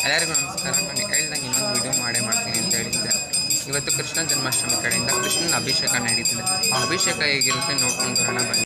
ಎಲ್ಲರಿಗೂ ನಮಸ್ಕಾರ. ನಾನು ಹೇಳ್ದಂಗೆ ಇನ್ನೊಂದು ವಿಡಿಯೋ ಮಾಡ್ತೀನಿ ಅಂತ ಹೇಳಿದ್ದೆ. ಇವತ್ತು ಕೃಷ್ಣ ಜನ್ಮಾಷ್ಟಮಿ ಕಡೆಯಿಂದ ಕೃಷ್ಣನ ಅಭಿಷೇಕ ನಡೀತಿದೆ. ಆ ಅಭಿಷೇಕ ಹೇಗಿರುತ್ತೆ ನೋಡ್ಕೊಂಡು ಬರೋಣ ಬನ್ನಿ.